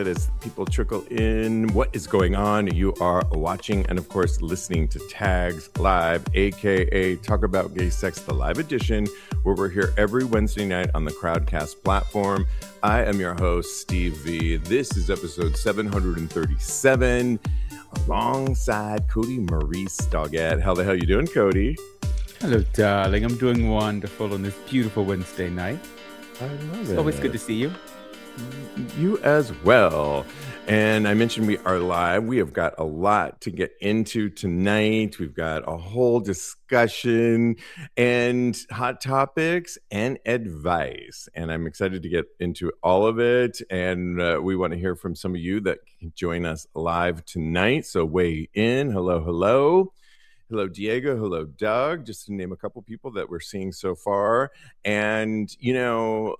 it as people trickle in. What is going on? You are watching and, of course, listening to Tags Live, aka Talk About Gay Sex, the live edition, where we're here every Wednesday night on the Crowdcast platform. I am your host, Steve V. This is episode 737, alongside Cody Maurice Doggett. How the hell you doing, Cody? Hello, darling. I'm doing wonderful on this beautiful Wednesday night. I love it. It's always good to see you. You as well. And I mentioned we are live. We have got a lot to get into tonight. We've got a whole discussion and hot topics and advice. And I'm excited to get into all of it. And we want to hear from some of you that can join us live tonight. So weigh in. Hello, hello. Hello, Diego. Hello, Doug. Just to name a couple people that we're seeing so far. And, you know,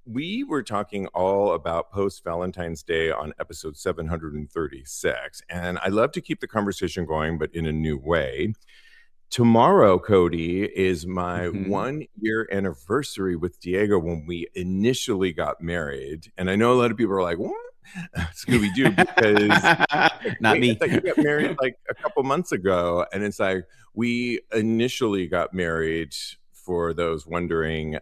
we were talking all about post-Valentine's Day on episode 736, and I love to keep the conversation going, but in a new way. Tomorrow, Cody, is my 1 year anniversary with Diego when we initially got married. And I know a lot of people are like, what? Scooby-Doo, because Not me. I thought you got married like a couple months ago. And it's like, we initially got married, for those wondering,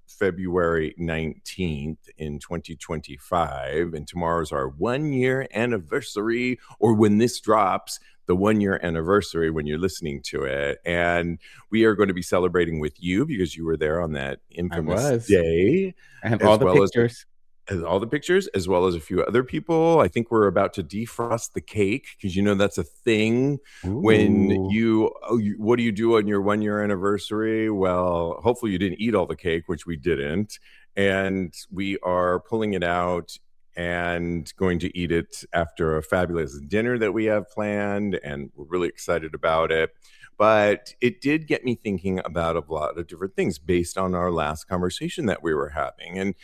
February 19th in 2025, and tomorrow's our 1 year anniversary, or when this drops, the 1 year anniversary when you're listening to it. And we are going to be celebrating with you because you were there on that infamous day. I have all the pictures. All the pictures, as well as a few other people. I think we're about to defrost the cake because, you know, that's a thing. Ooh. When what do you do on your 1 year anniversary? Well, hopefully you didn't eat all the cake, which we didn't. And we are pulling it out and going to eat it after a fabulous dinner that we have planned. And we're really excited about it. But it did get me thinking about a lot of different things based on our last conversation that we were having. And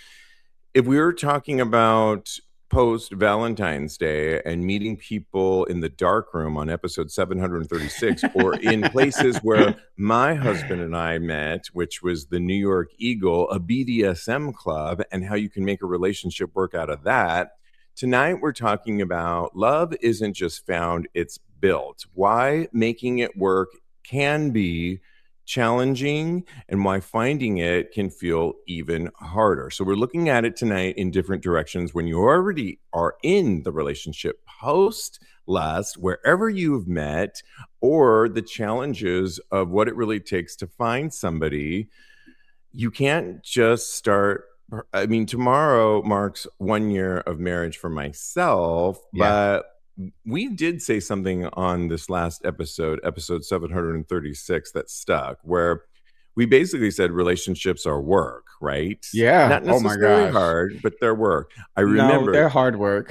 if we were talking about post-Valentine's Day and meeting people in the dark room on episode 736, or in places where my husband and I met, which was the New York Eagle, a BDSM club, and how you can make a relationship work out of that, tonight we're talking about love isn't just found, it's built. Why making it work can be challenging, and why finding it can feel even harder. So we're looking at it tonight in different directions. When you already are in the relationship, post, lust, wherever you've met, or the challenges of what it really takes to find somebody, you can't just start. I mean, tomorrow marks 1 year of marriage for myself, but we did say something on this last episode 736, that stuck, where we basically said relationships are work, right? Yeah. Not necessarily hard, but they're work. I remember they're hard work.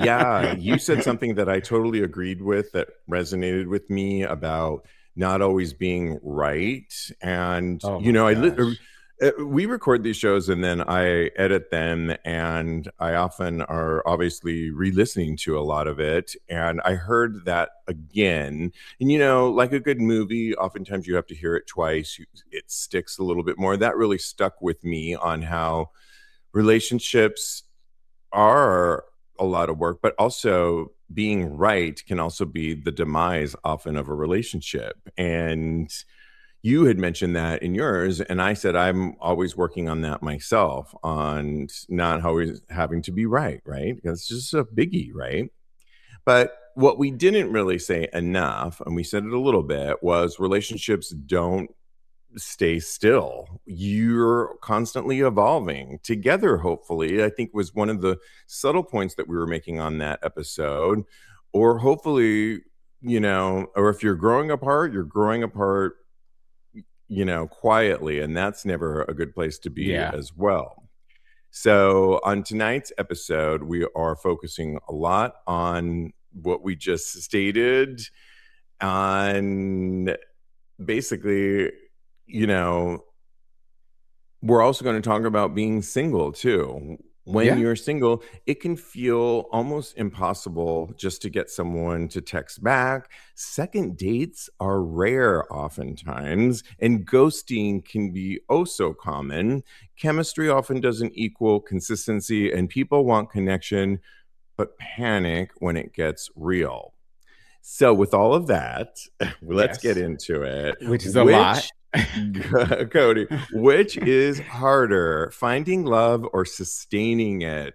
Yeah. You said something that I totally agreed with, that resonated with me, about not always being right. And, we record these shows and then I edit them, and I often are obviously re-listening to a lot of it. And I heard that again. And, you know, like a good movie, oftentimes you have to hear it twice. It sticks a little bit more. That really stuck with me on how relationships are a lot of work, but also being right can also be the demise often of a relationship. And you had mentioned that in yours, and I said I'm always working on that myself, on not always having to be right? Because it's just a biggie, right? But what we didn't really say enough, and we said it a little bit, was relationships don't stay still. You're constantly evolving together, hopefully. I think was one of the subtle points that we were making on that episode. Or hopefully, you know, or if you're growing apart, you know, quietly, and that's never a good place to be as well. So on tonight's episode, we are focusing a lot on what we just stated, on basically, you know, we're also going to talk about being single too. When Yeah. you're single, it can feel almost impossible just to get someone to text back. Second dates are rare oftentimes, and ghosting can be oh so common. Chemistry often doesn't equal consistency, and people want connection but panic when it gets real. So, with all of that, let's get Yes. into it. Which is a lot. Which, Cody, which is harder, finding love or sustaining it?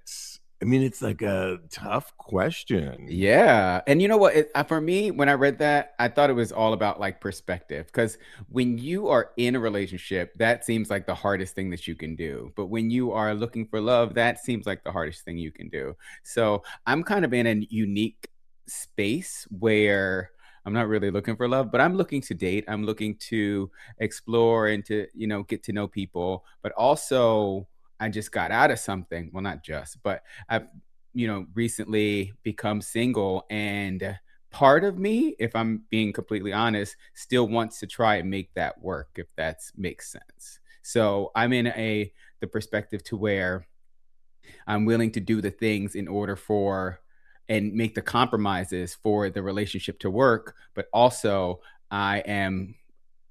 I mean, it's like a tough question. Yeah. And you know what? For me, when I read that, I thought it was all about like perspective. Because when you are in a relationship, that seems like the hardest thing that you can do. But when you are looking for love, that seems like the hardest thing you can do. So I'm kind of in a unique space where I'm not really looking for love, but I'm looking to date. I'm looking to explore and to, get to know people. But also, I just got out of something. Well, not just, but I've recently become single, and part of me, if I'm being completely honest, still wants to try and make that work, if that makes sense. So I'm in the perspective to where I'm willing to do the things in order for and make the compromises for the relationship to work, but also I am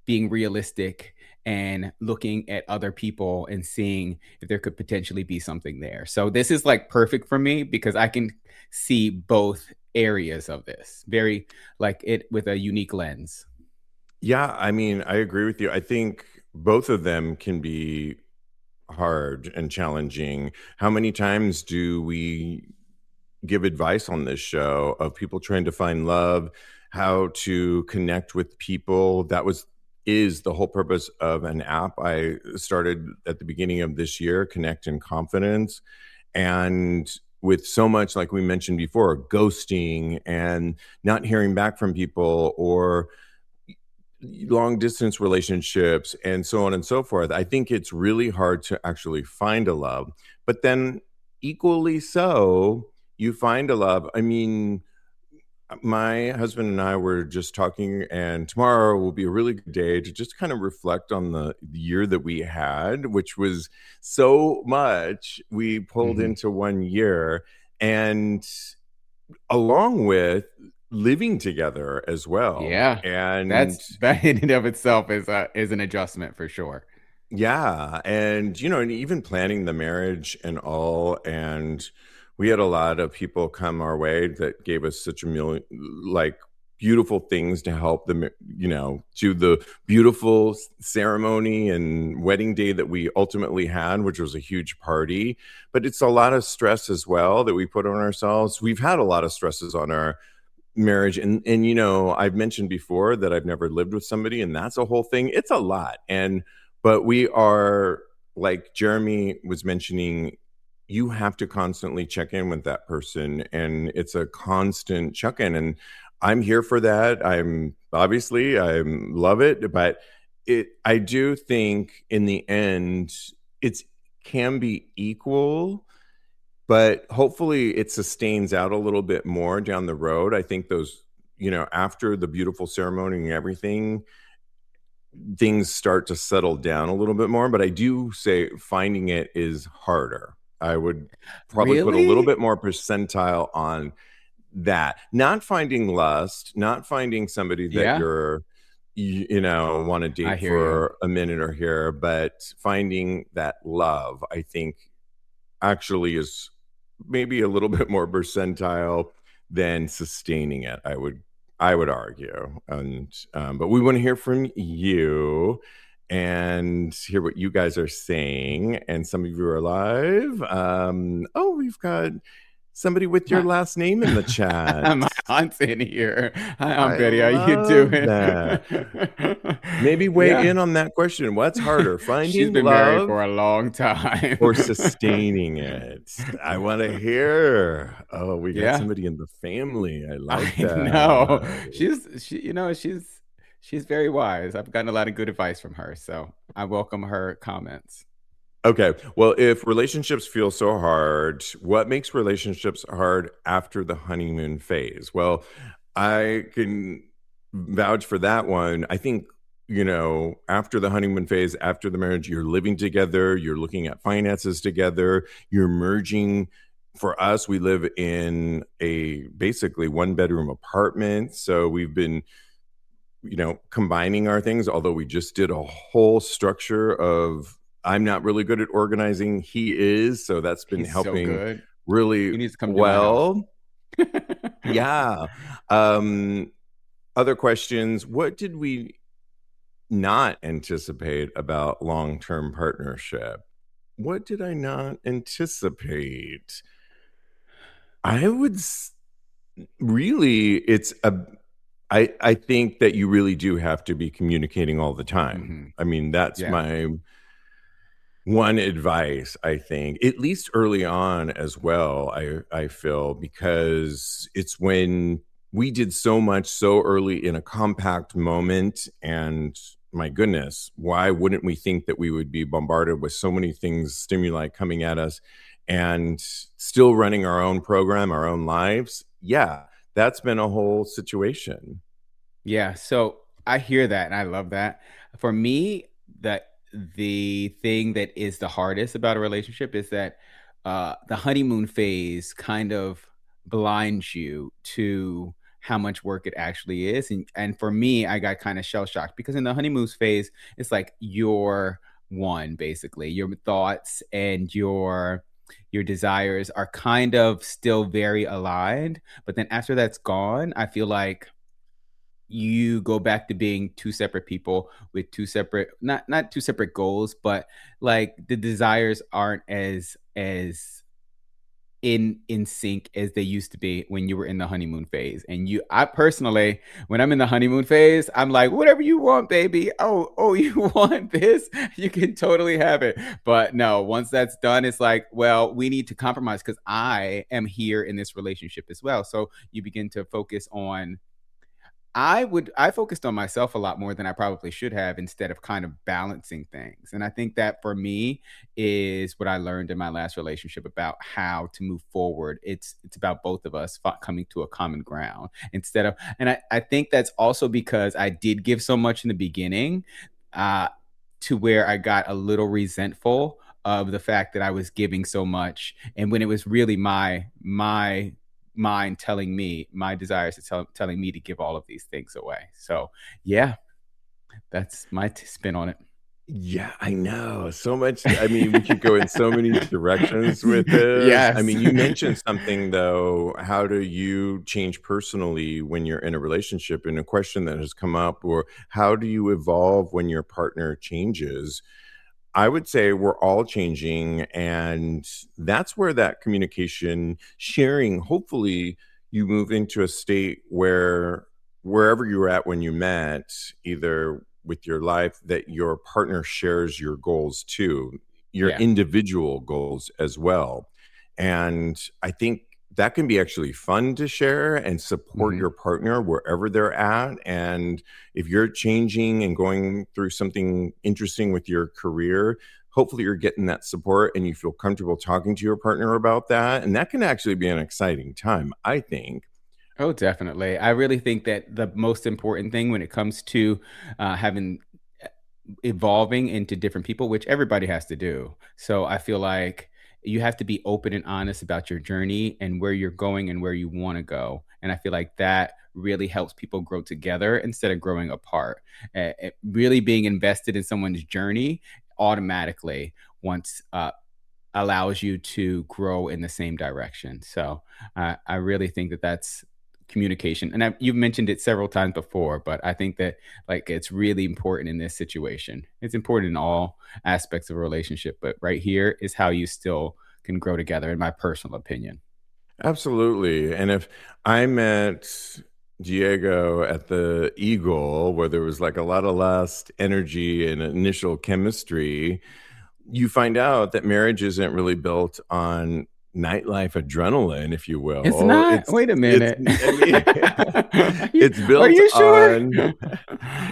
being realistic and looking at other people and seeing if there could potentially be something there. So this is like perfect for me because I can see both areas of this very like it with a unique lens. Yeah, I mean, I agree with you. I think both of them can be hard and challenging. How many times do we give advice on this show of people trying to find love, how to connect with people? That was is the whole purpose of an app I started at the beginning of this year, Connect and Confidence. And with so much, like we mentioned before, ghosting and not hearing back from people, or long distance relationships and so on and so forth, I think it's really hard to actually find a love. But then, equally so, you find a love. I mean, my husband and I were just talking, and tomorrow will be a really good day to just kind of reflect on the year that we had, which was so much. We pulled Mhm. into 1 year, and along with living together as well. Yeah, And that in and of itself is an adjustment for sure. yeah, and and even planning the marriage and all, and we had a lot of people come our way that gave us such a million, like, beautiful things to help them, to the beautiful ceremony and wedding day that we ultimately had, which was a huge party. But it's a lot of stress as well that we put on ourselves. We've had a lot of stresses on our marriage, and I've mentioned before that I've never lived with somebody, and that's a whole thing. It's a lot. And but we are, like Jeremy was mentioning, you have to constantly check in with that person, and it's a constant check in, and I'm here for that. I love it, but I do think in the end it's can be equal, but hopefully it sustains out a little bit more down the road. I think those, after the beautiful ceremony and everything, things start to settle down a little bit more. But I do say finding it is harder. I would probably put a little Really? bit more percentile on that. Not finding lust, not finding somebody that Yeah, want to I date hear you. for a minute or here, but finding that love, I think actually is maybe a little bit more percentile than sustaining it. I would argue, and but we want to hear from you and hear what you guys are saying. And some of you are live. Oh, we've got somebody with your My last name in the chat. my aunt's in here. Hi, Aunt I Betty. How you love doing? that. Maybe weigh Yeah. in on that question. What's harder, She's finding been married love for a long time. or sustaining it? I want to hear. Oh, we got Yeah, somebody in the family. I like I know. that. She's very wise. I've gotten a lot of good advice from her, so I welcome her comments. Okay. Well, if relationships feel so hard, what makes relationships hard after the honeymoon phase? Well, I can vouch for that one. I think, after the honeymoon phase, after the marriage, you're living together, you're looking at finances together, you're merging. For us, we live in a basically 1-bedroom apartment. So we've been, combining our things, although we just did a whole structure of, I'm not really good at organizing. He is. So that's been He's so helping good. really You need to come to my house. well. Yeah. Other questions. What did we not anticipate about long-term partnership? What did I not anticipate? I would really, I think that you really do have to be communicating all the time. Mm-hmm. I mean, that's Yeah. my one advice, I think, at least early on as well. I feel, because it's when we did so much so early in a compact moment, and my goodness, why wouldn't we think that we would be bombarded with so many things, stimuli coming at us, and still running our own program, our own lives? Yeah, that's been a whole situation. Yeah, so I hear that and I love that. For me, that the thing that is the hardest about a relationship is that the honeymoon phase kind of blinds you to how much work it actually is. And for me, I got kind of shell shocked because in the honeymoon phase, it's like your one basically. Your thoughts and your desires are kind of still very aligned. But then after that's gone, I feel like you go back to being two separate people with two separate, not two separate goals, but like the desires aren't as in sync as they used to be when you were in the honeymoon phase. And I personally, when I'm in the honeymoon phase, I'm like, whatever you want, baby. Oh, you want this, you can totally have it. But no, once that's done, it's like, well, we need to compromise because I am here in this relationship as well. So you begin to focus on, I focused on myself a lot more than I probably should have instead of kind of balancing things. And I think that for me is what I learned in my last relationship about how to move forward. It's about both of us coming to a common ground instead of, and I think that's also because I did give so much in the beginning, uh, to where I got a little resentful of the fact that I was giving so much. And when it was really my mind telling me, my desires are telling me to give all of these things away. So yeah, that's my spin on it. Yeah, I know. So much. I mean, we could go in so many directions with this. I Yes. mean, you mentioned something though. How do you change personally when you're in a relationship? And a question that has come up, or how do you evolve when your partner changes? I would say we're all changing, and that's where that communication, sharing, hopefully you move into a state where wherever you were at when you met, either with your life, that your partner shares your goals too, your Yeah. individual goals as well. And I think that can be actually fun to share and support Hmm. your partner wherever they're at. And if you're changing and going through something interesting with your career, hopefully you're getting that support and you feel comfortable talking to your partner about that. And that can actually be an exciting time, I think. Oh, definitely. I really think that the most important thing when it comes to having evolving into different people, which everybody has to do. So I feel like you have to be open and honest about your journey and where you're going and where you want to go. And I feel like that really helps people grow together instead of growing apart. Really being invested in someone's journey automatically once allows you to grow in the same direction. So I really think that that's communication, and you've mentioned it several times before, but I think that like it's really important in this situation. It's important in all aspects of a relationship, but right here is how you still can grow together, in my personal opinion. Absolutely. And if I met Diego at the Eagle, where there was like a lot of lust, energy, and initial chemistry, you find out that marriage isn't really built on nightlife adrenaline, if you It's will. not. Wait a It's minute. I mean, are you, it's are built you sure? on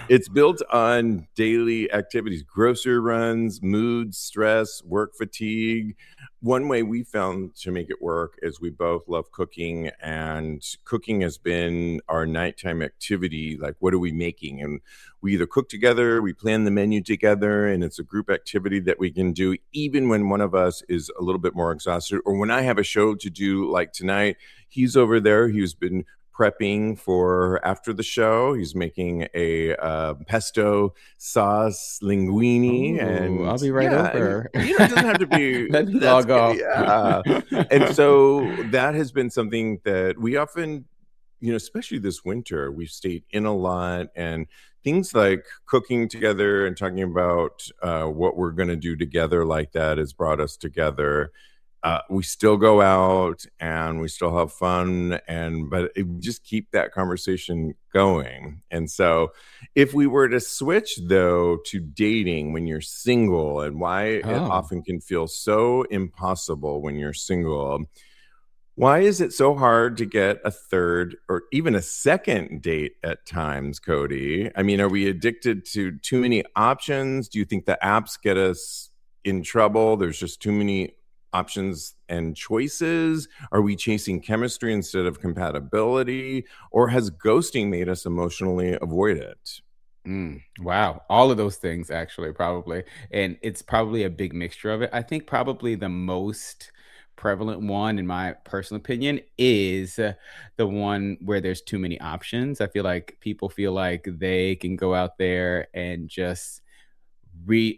it's built on daily activities, grocery runs, mood, stress, work fatigue, one way we found to make it work is we both love cooking, and cooking has been our nighttime activity. Like, what are we making? And we either cook together, we plan the menu together, and it's a group activity that we can do even when one of us is a little bit more exhausted, or when I have a show to do like tonight. He's over there, he's been prepping for after the show. He's making a pesto sauce linguine, Ooh, and I'll be right yeah, and over. it doesn't have to be. Let me That's log good, off. yeah. And so that has been something that we often, especially this winter, we've stayed in a lot, and things like cooking together and talking about what we're going to do together like that has brought us together. We still go out and we still have fun, but we just keep that conversation going. And so if we were to switch though to dating when you're single, and why it Oh. often can feel so impossible when you're single, why is it so hard to get a third or even a second date at times, Cody? I mean, are we addicted to too many options? Do you think the apps get us in trouble? There's just too many options and choices. Are we chasing chemistry instead of compatibility? Or has ghosting made us emotionally avoid it? Wow. All of those things actually probably. And it's probably a big mixture of it. I think probably the most prevalent one in my personal opinion is the one where there's too many options. I feel like people feel like they can go out there and just re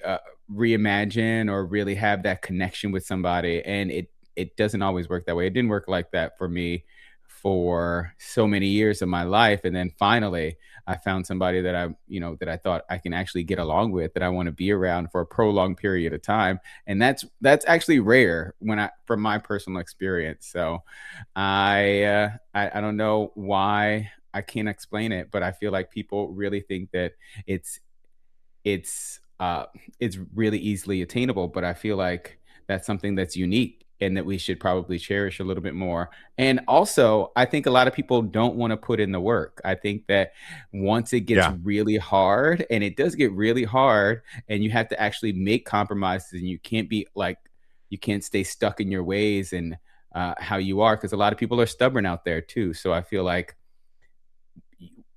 reimagine or really have that connection with somebody, and it doesn't always work that way. It didn't work like that for me for so many years of my life, and then finally I found somebody that that I thought I can actually get along with, that I want to be around for a prolonged period of time. And that's actually rare when I from my personal experience. So I don't know why, I can't explain it, but I feel like people really think that it's it's it's really easily attainable, but I feel like that's something that's unique and that we should probably cherish a little bit more. And also, I think a lot of people don't want to put in the work. I think that once it gets Yeah. really hard, and it does get really hard, and you have to actually make compromises, and you can't be like, you can't stay stuck in your ways and how you are, because a lot of people are stubborn out there too. So I feel like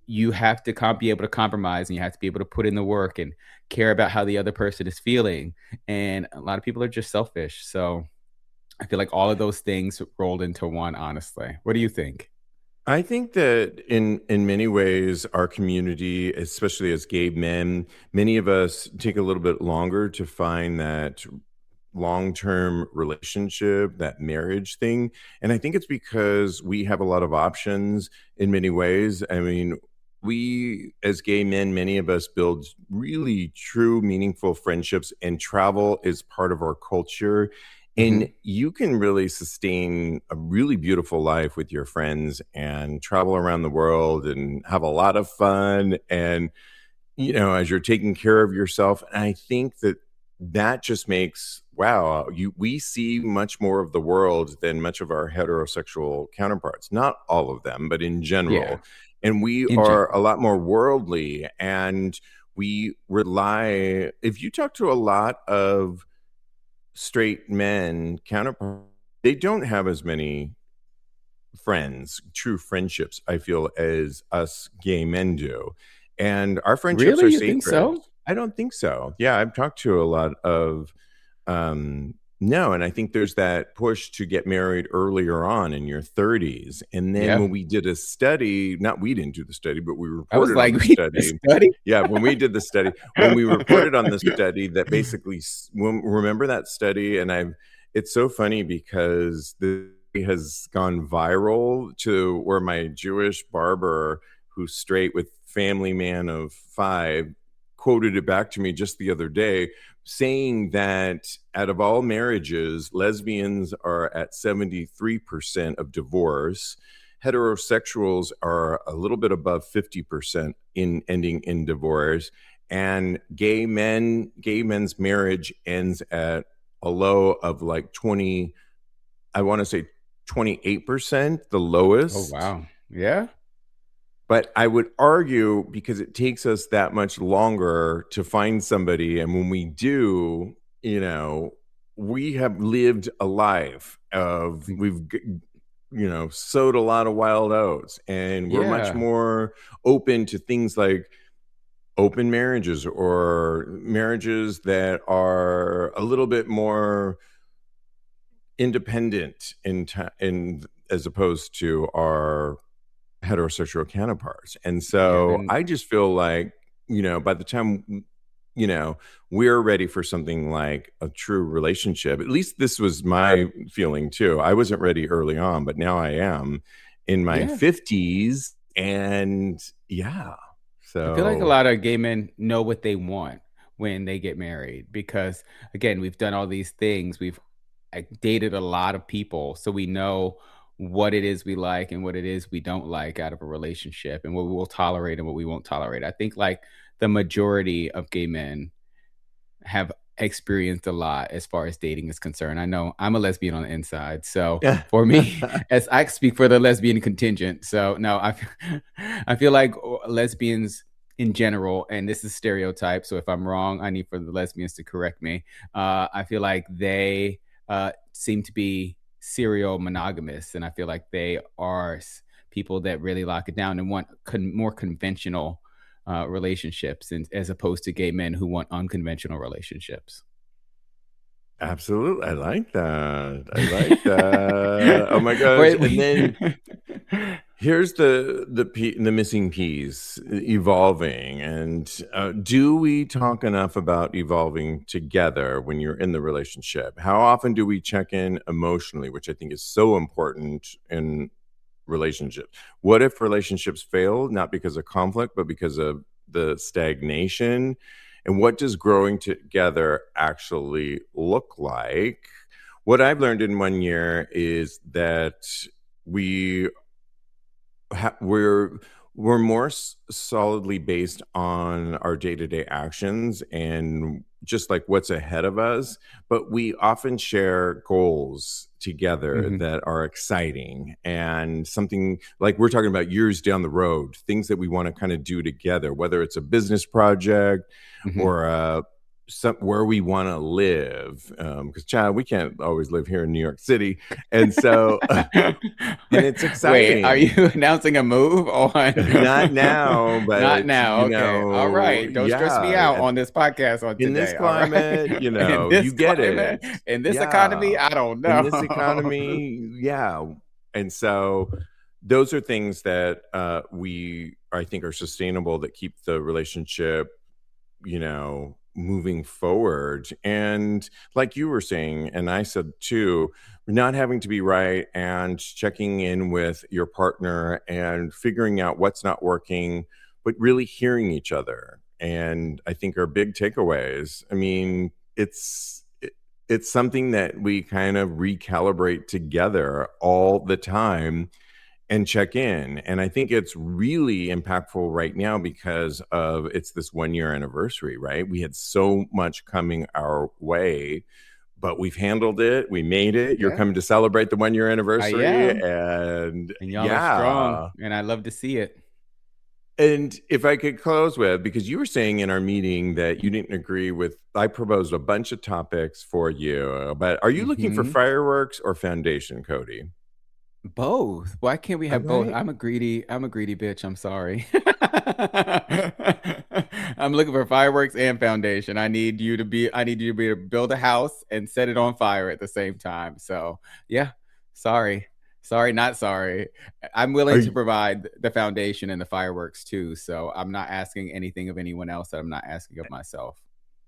you have to be able to compromise, and you have to be able to put in the work and care about how the other person is feeling. And a lot of people are just selfish. So I feel like all of those things rolled into one, honestly. What do you think? I think that in many ways, our community, especially as gay men, many of us take a little bit longer to find that long-term relationship, that marriage thing. And I think it's because we have a lot of options in many ways. I mean, we as gay men, many of us build really true, meaningful friendships, and travel is part of our culture. And Hmm. you can really sustain a really beautiful life with your friends and travel around the world and have a lot of fun. And as you're taking care of yourself. And I think that that just makes, wow, we see much more of the world than much of our heterosexual counterparts. Not all of them, but in Yeah, general. And we in are a general. lot more worldly, and we rely, if you talk to a lot of straight men counterparts, they don't have as many friends, true friendships, I feel, as us gay men do. And our friendships Really? are You think sacred. so? I don't think so. Yeah, I've talked to a lot of no, and I think there's that push to get married earlier on in your 30s. And then Yeah. when we did a study, not we didn't do the study, but we I was reported on like, the we study. study. Yeah, when we did the study, when we reported on the study that basically remember that study, and I've it's so funny because the has gone viral to where my Jewish barber, who's straight with family man of five, quoted it back to me just the other day, saying that out of all marriages, lesbians are at 73% of divorce. Heterosexuals are a little bit above 50% in ending in divorce. And gay men's marriage ends at a low of like 20, I want to say 28%, the Oh, lowest. wow. Yeah. But I would argue because it takes us that much longer to find somebody. And when we do, you know, we have lived a life of sowed a lot of wild oats, and we're much Yeah. more open to things like open marriages or marriages that are a little bit more independent in as opposed to our heterosexual counterparts. And Yeah. so Then I just feel like, by the time, we're ready for something like a true relationship, at least this was my feeling too. I wasn't ready early on, but now I am in my yeah. 50s. And yeah, I feel like a so lot of gay men know what they want when they get married because, again, we've done all these things. We've dated a lot of people, so we know what it is we like and what it is we don't like out of a relationship, and what we will tolerate and what we won't tolerate. I think like the majority of gay men have experienced a lot as far as dating is concerned. I know I'm a lesbian on the inside. So for me, as I speak for the lesbian contingent. So no, I feel like lesbians in general, and this is stereotype. So if I'm wrong, I need for the lesbians to correct me. I feel like they seem to be serial monogamous. And I feel like they are people that really lock it down and want more conventional relationships, and as opposed to gay men who want unconventional relationships. absolutely. I like that. I like that. Oh my gosh. Wait, And wait. then here's the missing piece: evolving. And do we talk enough about evolving together when you're in the relationship? How often do we check in emotionally, which I think is so important in relationships? What if relationships fail not because of conflict but because of the stagnation? And what does growing together actually look like? What I've learned in 1 year is that we we're more solidly based on our day-to-day actions and just like what's ahead of us, but we often share goals together Mhm, that are exciting, and something like we're talking about years down the road, things that we want to kind of do together, whether it's a business project mhm. or where we want to live, because child, we can't always live here in New York City. And so and it's Wait, are exciting. you announcing a move on Not now, Not but now, okay. All right, don't stress me yeah, out on this podcast on in this today, all right? climate, In you this get climate, it. in this economy, Yeah, I don't in this know. economy, yeah. And so those are things that I think are sustainable, that keep the relationship, moving forward. And like you were saying, and I said too, not having to be right and checking in with your partner and figuring out what's not working, but really hearing each other. And I think are big takeaways. I mean, it's something that we kind of recalibrate together all the time and check in. And I think it's really impactful right now because of it's this 1 year anniversary, right? We had so much coming our way, but we've handled it. We made it. You're Yeah, coming to celebrate the 1 year I anniversary. am, And and y'all are strong, yeah. and I love to see it. And if I could close with, because you were saying in our meeting that you didn't agree with, I proposed a bunch of topics for you, but are you looking for Mhm. fireworks or foundation, Cody? Both. Why can't we All have both? right. I'm a greedy bitch. I'm sorry. I'm looking for fireworks and foundation. I need you to be able to build a house and set it on fire at the same time. So yeah, sorry. Sorry, not sorry. I'm Are willing to you, provide the foundation and the fireworks too. So I'm not asking anything of anyone else that I'm not asking of myself.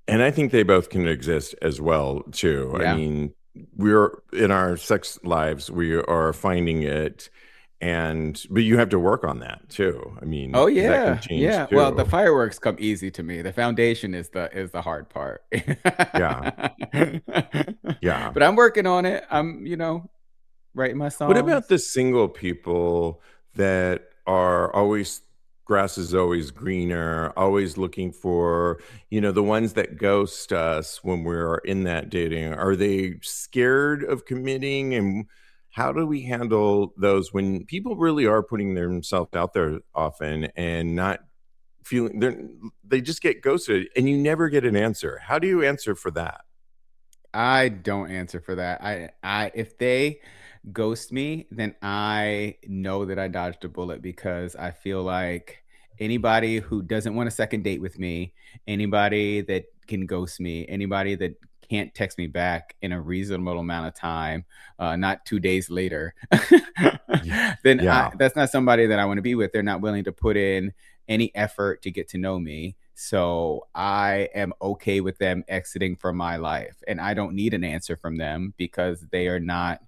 And I think they both can exist as well too. I Yeah. mean, we're in our sex lives, we are finding it, and but you have to work on that too. I mean, Oh because that can yeah, change yeah. Well, the too. fireworks come easy to me. The foundation is the hard part. Yeah, yeah. But I'm working on it. I'm, writing my What about songs. the single people that are always, grass is always greener, always looking for, the ones that ghost us when we're in that dating? Are they scared of committing? And how do we handle those when people really are putting themselves out there often and not they just get ghosted and you never get an answer? How do you answer for that? I don't answer for that. If they ghost me, then I know that I dodged a bullet because I feel like anybody who doesn't want a second date with me, anybody that can ghost me, anybody that can't text me back in a reasonable amount of time, not 2 days later, Yeah. then Yeah. that's not somebody that I want to be with. They're not willing to put in any effort to get to know me. So I am okay with them exiting from my life. And I don't need an answer from them because they are not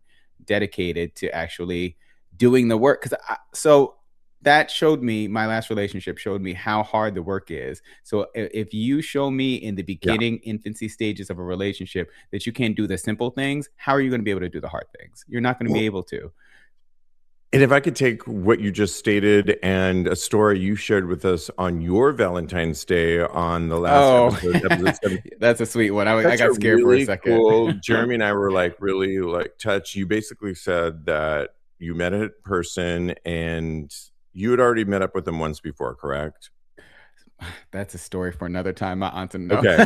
dedicated to actually doing the work. So that showed me, my last relationship showed me how hard the work is. So if you show me in the Yeah. beginning infancy stages of a relationship that you can't do the simple things, how are you going to be able to do the hard things? You're not going to be able to. And if I could take what you just stated and a story you shared with us on your Valentine's Day on the last Oh, episode 7, that's a sweet one. I such got a scared for a really second. cool. Jeremy and I were like really like touched. You basically said that you met a person and you had already met up with them once before, correct? That's a story for another time. My aunt to know. Okay.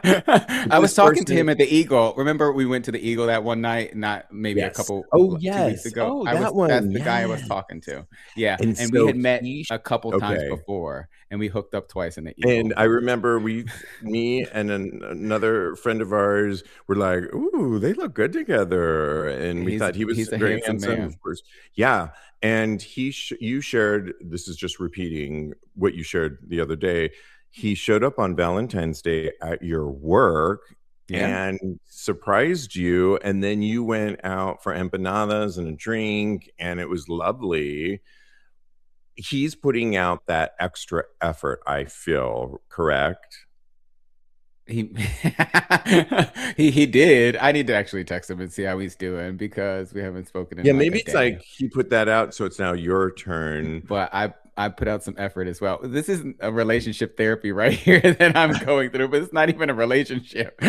I was This talking to person, him at the Eagle. Remember, we went to the Eagle that one night, not maybe a yes. couple Oh, 2 weeks yes. ago. Oh, that one. That's the guy I Yeah. was talking to. Yeah, And and we so had met he, a couple times okay. before, and we hooked up twice in the And Eagle. I remember me and another friend of ours were like, "Ooh, they look good together," and we thought he was He's a very handsome handsome, of man. course. Yeah, and you shared. This is just repeating what you shared the other day. He showed up on Valentine's Day at your work Yeah. and surprised you, and then you went out for empanadas and a drink, and it was lovely. He's putting out that extra effort, I feel, correct? He he did. I need to actually text him and see how he's doing because we haven't spoken in Yeah, like a maybe it's like day. he put that out, so it's now your turn. But I put out some effort as well. This isn't a relationship therapy right here that I'm going through, but it's not even a relationship.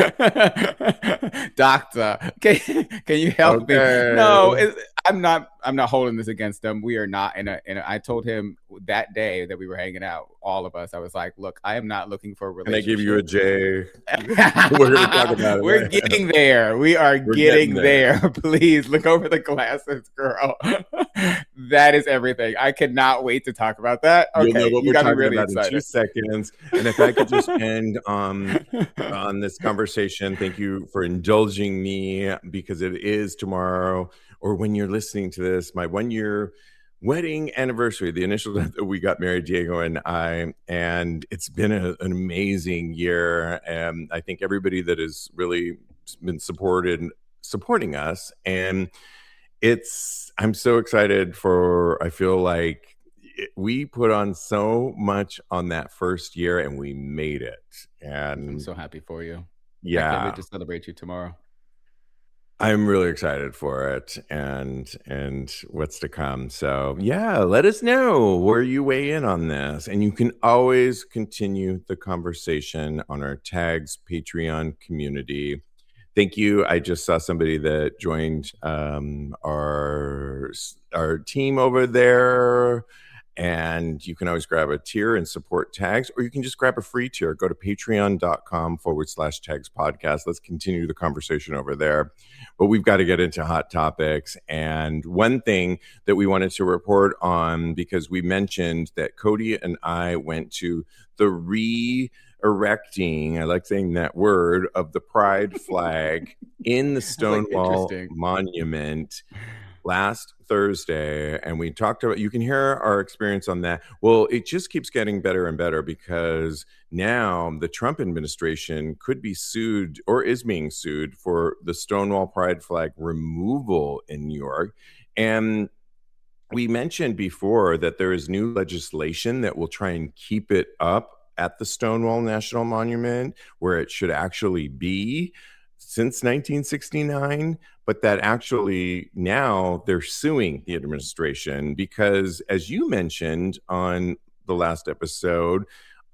Doctor, can you help me? No, Okay. I'm not holding this against them. We are not in a I told him that day that we were hanging out, all of us, I was like, look, I am not looking for a And I give you a relationship. J. We're gonna talk about We're it. getting there. We are We're getting getting there. there. Please look over the glasses, girl. That is everything. I cannot wait to talk about that. You'll know Okay, what you we're got me talking really about in 2 excited. seconds. And if I could just end on this conversation, thank you for indulging me because it is tomorrow, or when you're listening to this, my 1-year wedding anniversary, the initial time that we got married, Diego and I, and it's been an amazing year. And I think everybody that has really been supporting us, and I'm so excited for, I feel like we put on so much on that first year and we made it. I'm And so happy for you. I can't wait yeah, to celebrate you tomorrow. I'm really excited for it and what's to come. So yeah, let us know where you weigh in on this. And you can always continue the conversation on our tags Patreon community. Thank you. I just saw somebody that joined our team over there. And you can always grab a tier and support tags, or you can just grab a free tier. Go to patreon.com/tags podcast. Let's continue the conversation over there. But we've got to get into hot topics. And one thing that we wanted to report on, because we mentioned that Cody and I went to the erecting, I like saying that word, of the pride flag in the That's like Stonewall interesting. Monument last Thursday, and we talked about, you can hear our experience on that. Well, it just keeps getting better and better because now the Trump administration could be sued or is being sued for the Stonewall Pride flag removal in New York. And we mentioned before that there is new legislation that will try and keep it up at the Stonewall National Monument where it should actually be since 1969, but that actually now they're suing the administration because, as you mentioned on the last episode,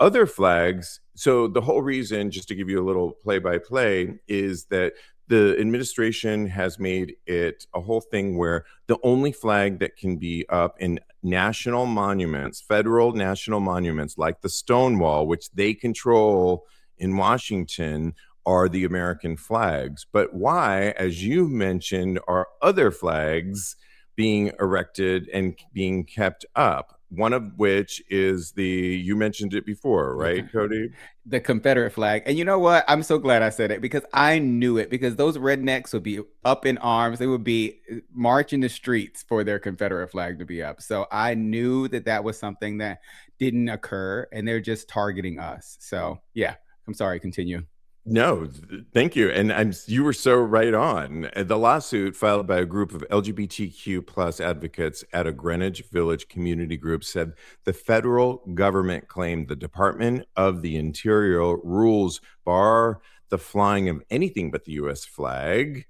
other flags. So the whole reason, just to give you a little play by play, is that the administration has made it a whole thing where the only flag that can be up in national monuments, federal national monuments like the Stonewall, which they control in Washington, are the American flags. But why, as you mentioned, are other flags being erected and being kept up? One of which is you mentioned it before, right, Cody? The Confederate flag. And you know what? I'm so glad I said it, because I knew it, because those rednecks would be up in arms. They would be marching the streets for their Confederate flag to be up. So I knew that that was something that didn't occur, and they're just targeting us. So yeah, I'm sorry, continue. No, thank you. And you were so right on. The lawsuit filed by a group of LGBTQ plus advocates at a Greenwich Village community group said the federal government claimed the Department of the Interior rules bar the flying of anything but the U.S. flag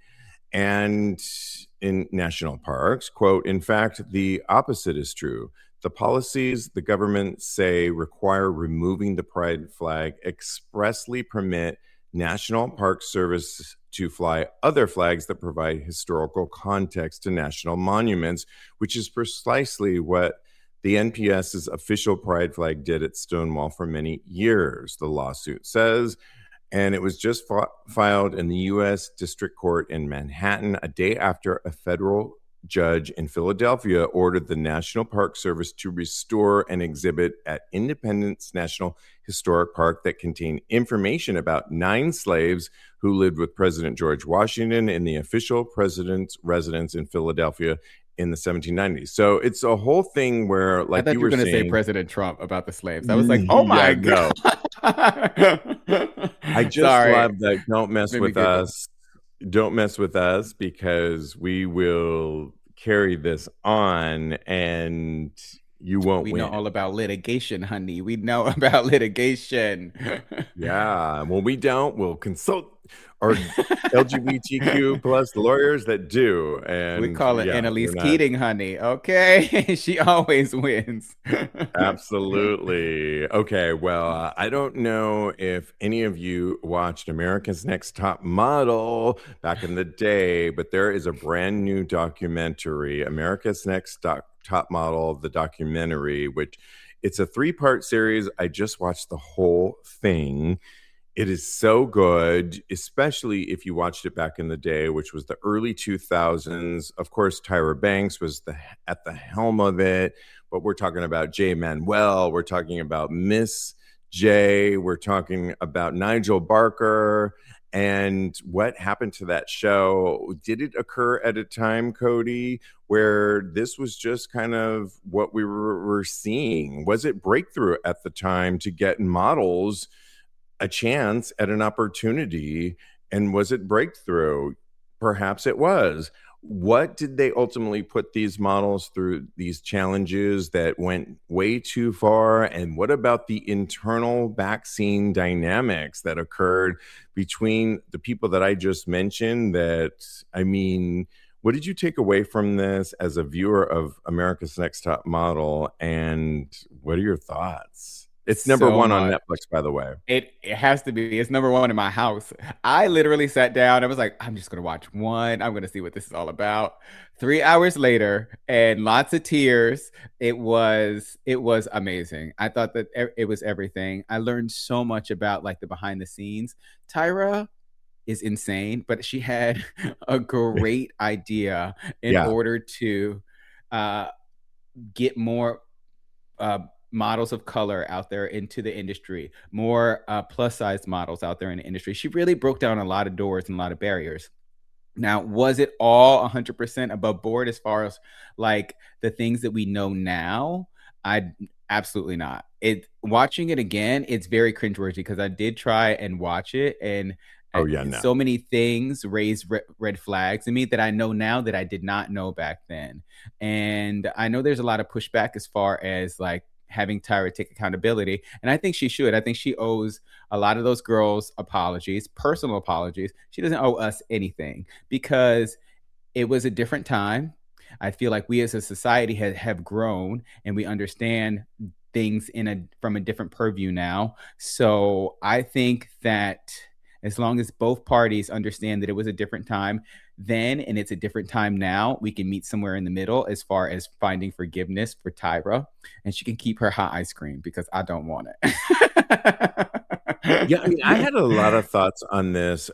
and in national parks. Quote, in fact, the opposite is true. The policies the government say require removing the pride flag expressly permit National Park Service to fly other flags that provide historical context to national monuments, which is precisely what the NPS's official pride flag did at Stonewall for many years, the lawsuit says. And it was just filed in the U.S. District Court in Manhattan a day after a federal judge in Philadelphia ordered the National Park Service to restore an exhibit at Independence National Historic Park that contained information about 9 slaves who lived with President George Washington in the official president's residence in Philadelphia in the 1790s. So it's a whole thing where, like, I thought you you were were going to say saying, President Trump about the slaves. I was like, oh my no. God. I just Sorry. love that. Don't mess Made me with giggle. us. Don't mess with us, because we will carry this on and you won't We win. know all about litigation, honey. We know about litigation. Yeah. Well, we don't. We'll consult our LGBTQ plus lawyers that do. We And call it yeah, we're Annalise not. Keating, honey. Okay. She always wins. Absolutely. Okay. Well, I don't know if any of you watched America's Next Top Model back in the day, but there is a brand new documentary, America's Next Top Model, the documentary, which it's a 3-part series. I just watched the whole thing. It is so good, especially if you watched it back in the day, which was the early 2000s. Of course, Tyra Banks was at the helm of it, but we're talking about Jay Manuel. We're talking about Miss J. We're talking about Nigel Barker. And what happened to that show? Did it occur at a time, Cody, where this was just kind of what we were seeing? Was it breakthrough at the time to get models a chance at an opportunity? And was it breakthrough? Perhaps it was. What did they ultimately put these models through, these challenges that went way too far? And what about the internal back scene dynamics that occurred between the people that I just mentioned? What did you take away from this as a viewer of America's Next Top Model? And what are your thoughts? It's number So 1 on much. Netflix, by the way. It has to be. It's number 1 in my house. I literally sat down. I was like, I'm just gonna watch one. I'm gonna see what this is all about. 3 hours later, and lots of tears. It was amazing. I thought that it was everything. I learned so much about like the behind the scenes. Tyra is insane, but she had a great idea in Yeah. order to uh, get more models of color out there into the industry, more plus size models out there in the industry. She really broke down a lot of doors and a lot of barriers. Now, was it all 100% above board as far as like the things that we know now? I absolutely not. Watching it again, it's very cringeworthy because I did try and watch it, and Oh, yeah, no. so many things raised red flags in me that I know now that I did not know back then. And I know there's a lot of pushback as far as like having Tyra take accountability. And I think she should. I think she owes a lot of those girls apologies, personal apologies. She doesn't owe us anything because it was a different time. I feel like we as a society have grown and we understand things from a different purview now. So I think that as long as both parties understand that it was a different time then and it's a different time now, we can meet somewhere in the middle as far as finding forgiveness for Tyra, and she can keep her hot ice cream because I don't want it. Yeah, I mean, I had a lot of thoughts on this.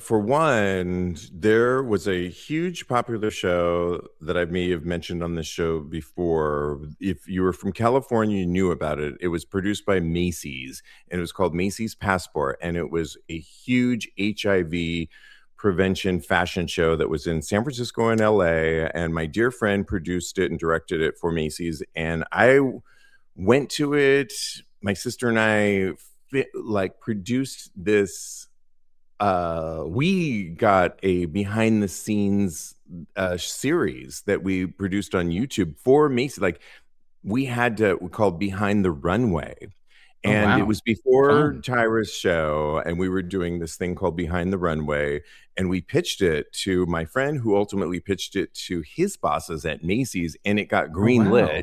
For one, there was a huge popular show that I may have mentioned on this show before. If you were from California, you knew about it. It was produced by Macy's, and it was called Macy's Passport, and it was a huge HIV prevention fashion show that was in San Francisco and LA. And my dear friend produced it and directed it for Macy's, and I went to it. My sister and I produced this. We got a behind the scenes series that we produced on YouTube for Macy. Like we had to we called Behind the Runway. Oh, And it wow. was before Fun. Tyra's show, and we were doing this thing called Behind the Runway. And we pitched it to my friend, who ultimately pitched it to his bosses at Macy's, and it got Oh, greenlit. wow.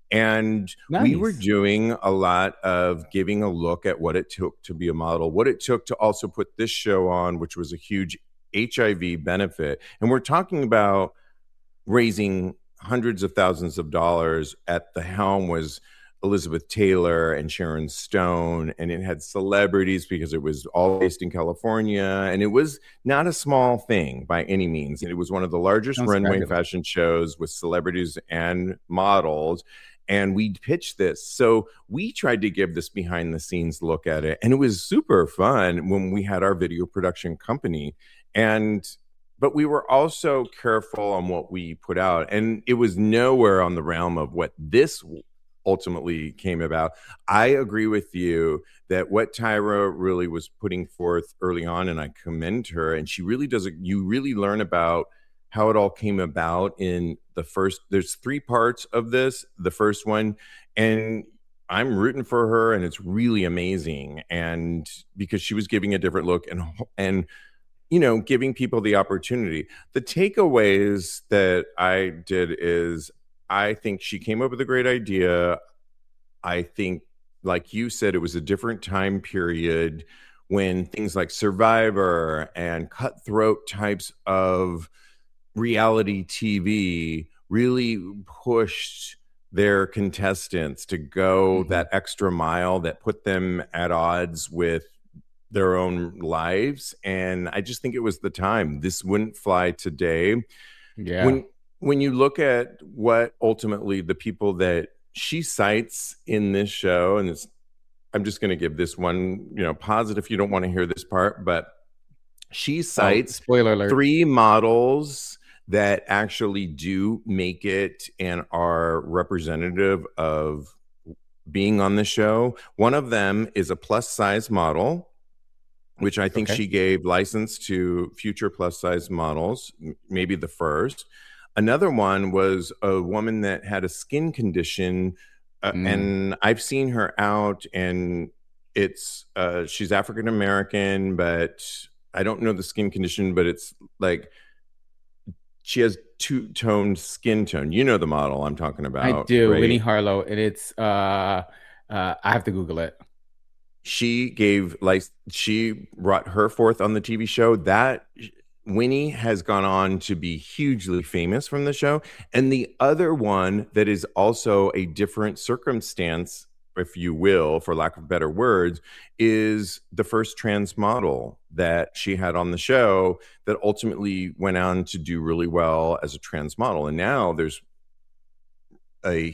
And we were Nice. doing a lot of giving a look at what it took to be a model, what it took to also put this show on, which was a huge HIV benefit. And we're talking about raising hundreds of thousands of dollars. At the helm was Elizabeth Taylor and Sharon Stone, and it had celebrities because it was all based in California, and it was not a small thing by any means. And it was one of the largest Sounds runway fabulous. fashion shows with celebrities and models. And we pitched this. So we tried to give this behind the scenes look at it. And it was super fun when we had our video production company. And but we were also careful on what we put out, and it was nowhere on the realm of what this ultimately came about. I agree with you that what Tyra really was putting forth early on, and I commend her, and she really does. You really learn about how it all came about in the first. There's three parts of this. The first one, and I'm rooting for her, and it's really amazing, and because she was giving a different look and giving people the opportunity. The takeaways that I did is I think she came up with a great idea. I think, like you said, it was a different time period when things like Survivor and cutthroat types of reality TV really pushed their contestants to go Hmm. that extra mile that put them at odds with their own lives. And I just think it was the time. This wouldn't fly today. Yeah. When you look at what ultimately the people that she cites in this show, and I'm just going to give this one, positive. You don't want to hear this part, but she Oh, cites spoiler alert. three models that actually do make it and are representative of being on the show. One of them is a plus size model, which I think Okay. she gave license to future plus size models, maybe the first. Another one was a woman that had a skin condition, Mm. and I've seen her out, and she's African American, but I don't know the skin condition, but it's like she has two-toned skin tone. You know the model I'm talking I about, do. Winnie right? Harlow, and it's I have to Google it. She brought her forth on the TV show. That Winnie has gone on to be hugely famous from the show. And the other one that is also a different circumstance, if you will, for lack of better words, is the first trans model that she had on the show that ultimately went on to do really well as a trans model. And now there's a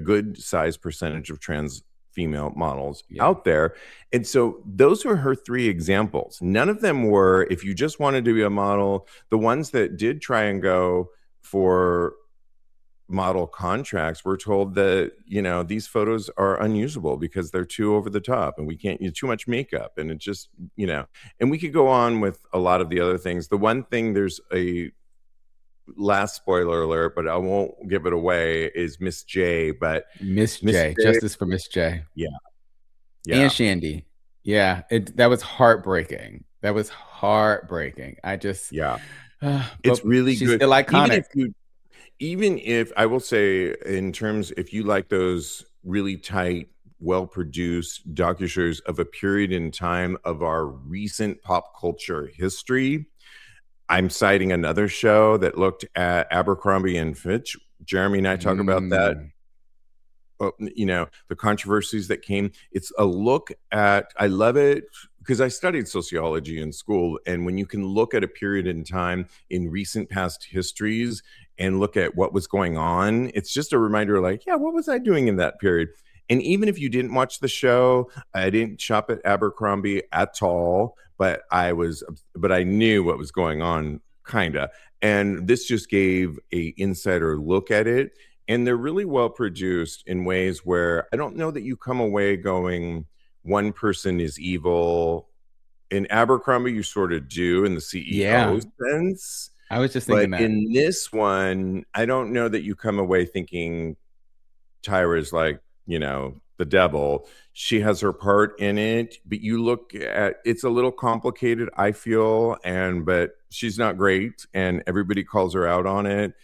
good size percentage of trans female models Yeah. out there. And so those were her three examples. None of them were, if you just wanted to be a model, the ones that did try and go for model contracts were told that, these photos are unusable because they're too over the top and we can't use too much makeup. And it just, and we could go on with a lot of the other things. The one thing, there's a last spoiler alert, but I won't give it away, is Miss J. But Miss Miss J. J, Justice for Miss J. yeah, And yeah, Shandy. Yeah. That was heartbreaking. That was heartbreaking. yeah. But It's really she's good. still iconic. Even if I will say, in terms, if you like those really tight, well produced docushows of a period in time of our recent pop culture history, I'm citing another show that looked at Abercrombie and Fitch. Jeremy and I talk about that Mm. the controversies that came. It's a look at, I love it because I studied sociology in school. And when you can look at a period in time in recent past histories and look at what was going on, it's just a reminder like, yeah, what was I doing in that period? And even if you didn't watch the show, I didn't shop at Abercrombie at all, but I knew what was going on, kind of. And this just gave a insider look at it. And they're really well produced in ways where I don't know that you come away going, one person is evil. In Abercrombie, you sort of do in the CEO sense. I was just But thinking that. in this one, I don't know that you come away thinking Tyra's like, the devil. She has her part in it, but you look at it's a little complicated, I feel, but she's not great, and everybody calls her out on it.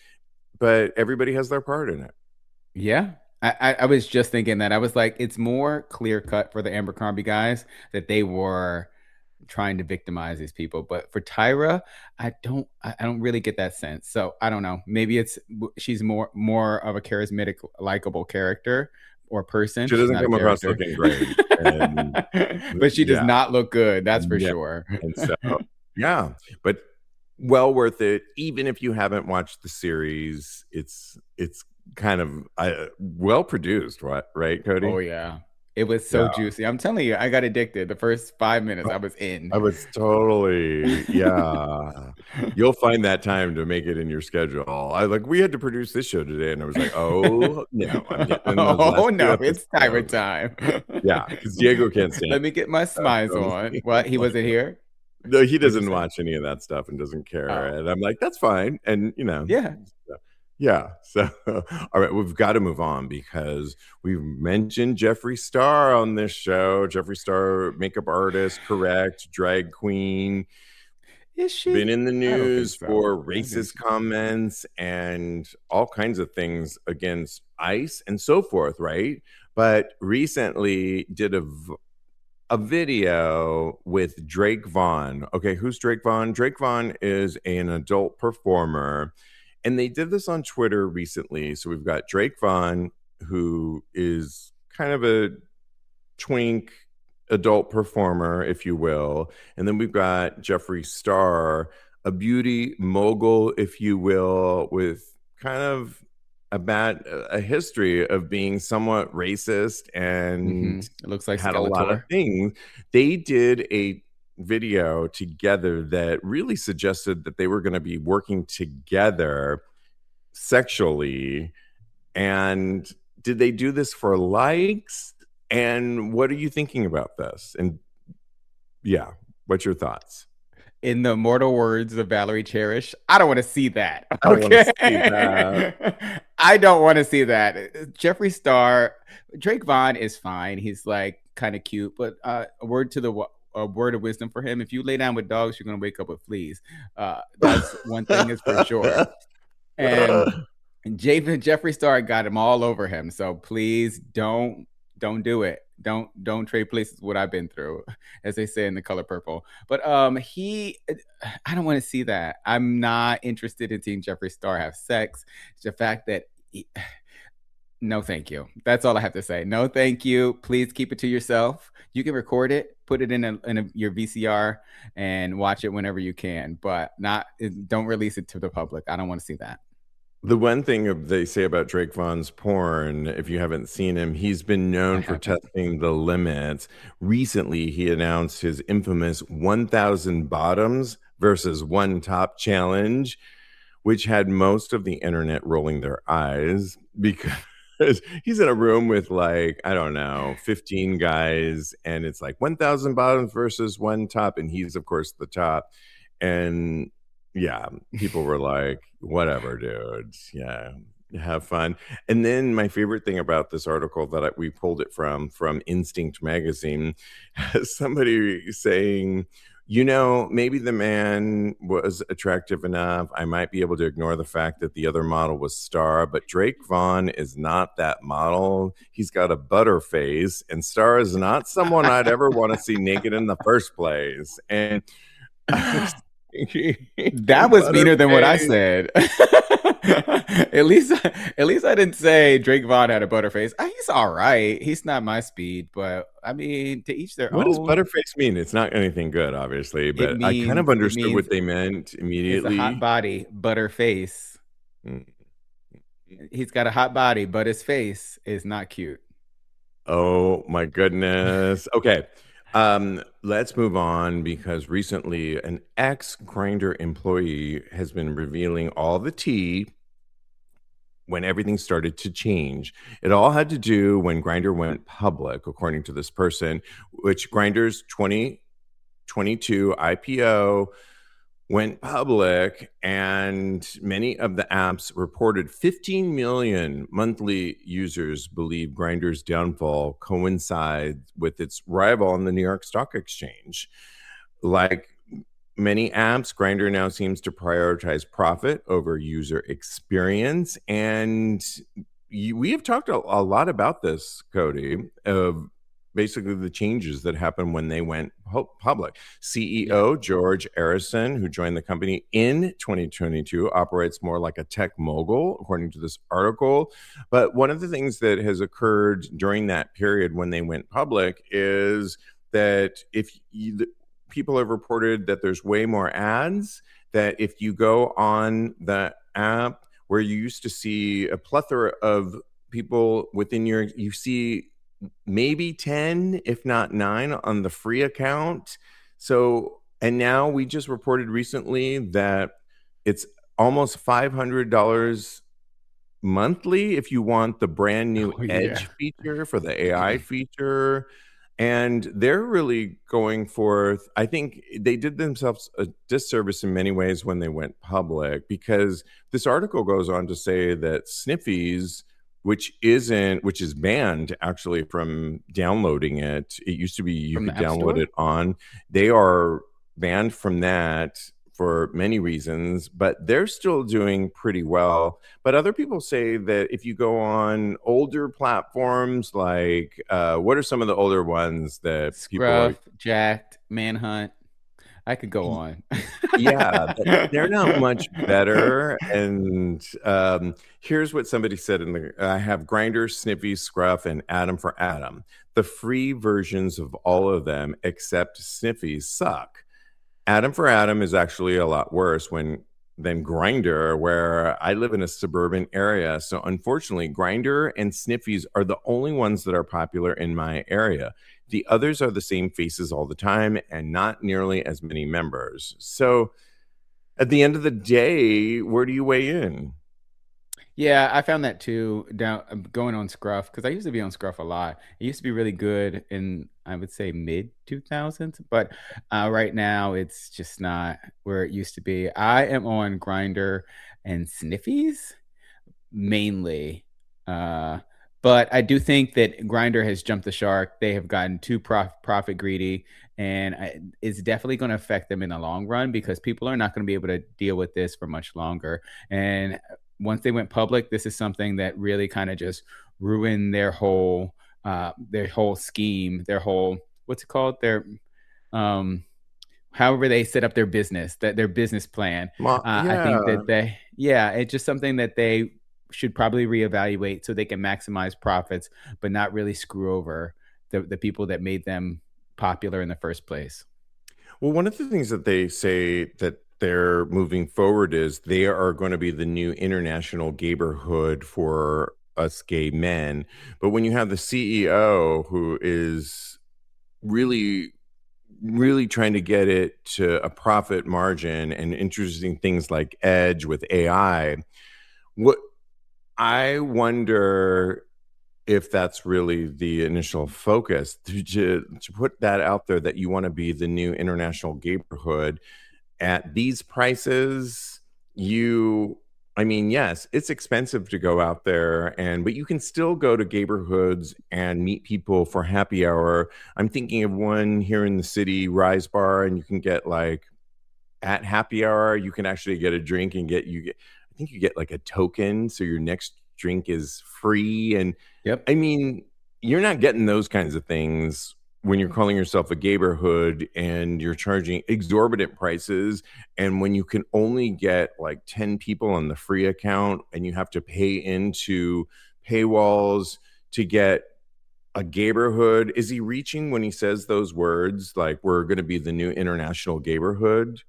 But everybody has their part in it. Yeah. I was just thinking that. I was like, it's more clear cut for the Abercrombie guys that they were trying to victimize these people. But for Tyra, I don't really get that sense. So I don't know. Maybe she's more of a charismatic, likable character or person. She doesn't come across looking great. But she does not look good. That's for sure. And so, yeah, but well worth it. Even if you haven't watched the series, it's kind of well produced, right, Cody? Oh yeah, it was so juicy. I'm telling you, I got addicted. The first 5 minutes, I was in. I was totally, yeah. You'll find that time to make it in your schedule. We had to produce this show today, and I was like, oh no, I'm getting oh no, it's Tyra time. Yeah, because Diego can't stand. Let me get my smiles on. What, he wasn't here? No, he doesn't watch any of that stuff and doesn't care. And I'm like, that's fine. And yeah. So, all right, we've got to move on because we've mentioned Jeffree Star on this show. Jeffree Star, makeup artist, correct, drag queen. Is she? Been in the news for racist comments and all kinds of things against ICE and so forth, right? But recently did a video with Drake Vaughn. Okay, who's Drake Vaughn? Drake Vaughn is an adult performer. And they did this on Twitter recently. So we've got Drake Vaughn, who is kind of a twink adult performer, if you will. And then we've got Jeffree Star, a beauty mogul, if you will, with kind of a history of being somewhat racist and it looks like had a lot of things. They did a video together that really suggested that they were going to be working together sexually. And did they do this for likes? And what are you thinking about this? And yeah, what's your thoughts? In the immortal words of Valerie Cherish, I don't want to see that. Okay? I don't want to see that. Jeffree Star, Drake Vaughn is fine. He's like kind of cute, but a word of wisdom for him: if you lay down with dogs, you're gonna wake up with fleas. That's one thing is for sure. And Jeffree Star got him all over him. So please don't do it. Don't trade places what I've been through, as they say in The Color Purple. But I don't want to see that. I'm not interested in seeing Jeffree Star have sex. It's the fact that no, thank you. That's all I have to say. No, thank you. Please keep it to yourself. You can record it, put it in your VCR, and watch it whenever you can. But don't release it to the public. I don't want to see that. The one thing they say about Drake Vaughn's porn, if you haven't seen him, he's been known for testing the limits. Recently, he announced his infamous 1,000 bottoms versus 1 top challenge, which had most of the internet rolling their eyes because he's in a room with 15 guys, and it's like 1,000 bottoms versus 1 top, and he's of course the top. And yeah, people were like, whatever, dude. Yeah, have fun. And then my favorite thing about this article that we pulled it from Instinct magazine, somebody saying, maybe the man was attractive enough. I might be able to ignore the fact that the other model was Star, but Drake Vaughn is not that model. He's got a butter face, and Star is not someone I'd ever want to see naked in the first place. And That was meaner than what I Butterface. said. At least I didn't say Drake Vaughn had a butterface. He's all right. He's not my speed, but I mean, to each their What does own. butterface mean? It's not anything good, obviously, It but I kind of means it understood means what they meant it's a hot immediately. body, butterface. Mm. He's got a hot body, but his face is not cute. Oh my goodness. Okay. Let's move on because recently an ex-Grindr employee has been revealing all the tea when everything started to change. It all had to do when Grindr went public, according to this person, which Grindr's 2022 IPO went public, and many of the apps reported 15 million monthly users believe Grindr's downfall coincides with its rival on the New York Stock Exchange. Like many apps, Grindr now seems to prioritize profit over user experience. And we have talked a lot about this, Cody, of basically the changes that happened when they went public. Yeah. CEO George Arison, who joined the company in 2022, operates more like a tech mogul, according to this article. But one of the things that has occurred during that period when they went public is that people have reported that there's way more ads, that if you go on the app where you used to see a plethora of people within you see maybe 10, if not 9 on the free account. So, and now we just reported recently that it's almost $500 monthly if you want the brand new Oh yeah. Edge feature for the AI feature. And they're really going forth. I think they did themselves a disservice in many ways when they went public, because this article goes on to say that sniffies, which is banned actually from downloading it. It used to be you From could the App download Store? it on. They are banned from that for many reasons, but they're still doing pretty well. But other people say that if you go on older platforms, like what are some of the older ones that people are? Scruff, Jacked, Manhunt. I could go on. Yeah, they're not much better. And here's what somebody said in the I have Grinder, Snippy, Scruff, and Adam for Adam. The free versions of all of them, except Sniffy, suck. Adam for Adam is actually a lot worse than Grinder, where I live in a suburban area. So unfortunately, Grinder and Sniffies are the only ones that are popular in my area. The others are the same faces all the time and not nearly as many members. So at the end of the day, where do you weigh in? Yeah, I found that too. Down going on Scruff, because I used to be on Scruff a lot. It used to be really good in, I would say, mid 2000s, but right now it's just not where it used to be. I am on Grinder and Sniffies mainly, uh, but I do think that Grinder has jumped the shark. They have gotten too profit greedy, and it's definitely going to affect them in the long run, because people are not going to be able to deal with this for much longer. And once they went public, this is something that really kind of just ruined their whole scheme, their whole, what's it called, their um however they set up their business, that their business plan. I think Yeah. that yeah, it's just something that they should probably reevaluate so they can maximize profits, but not really screw over the people that made them popular in the first place. Well, one of the things that they say that they're moving forward is they are going to be the new international neighborhood for us gay men. But when you have the CEO who is really, really trying to get it to a profit margin and introducing things like Edge with AI, what I wonder if that's really the initial focus to put that out there, that you want to be the new international neighborhood at these prices. I mean, yes, it's expensive to go out there, but you can still go to neighborhoods and meet people for happy hour. I'm thinking of one here in the city, Rise Bar, and you can get like at happy hour, you can actually get a drink and I think you get like a token, so your next drink is free. And Yep. I mean, you're not getting those kinds of things when you're calling yourself a gayborhood and you're charging exorbitant prices, and when you can only get like 10 people on the free account and you have to pay into paywalls to get a gayborhood. Is he reaching when he says those words like we're going to be the new international gayborhood?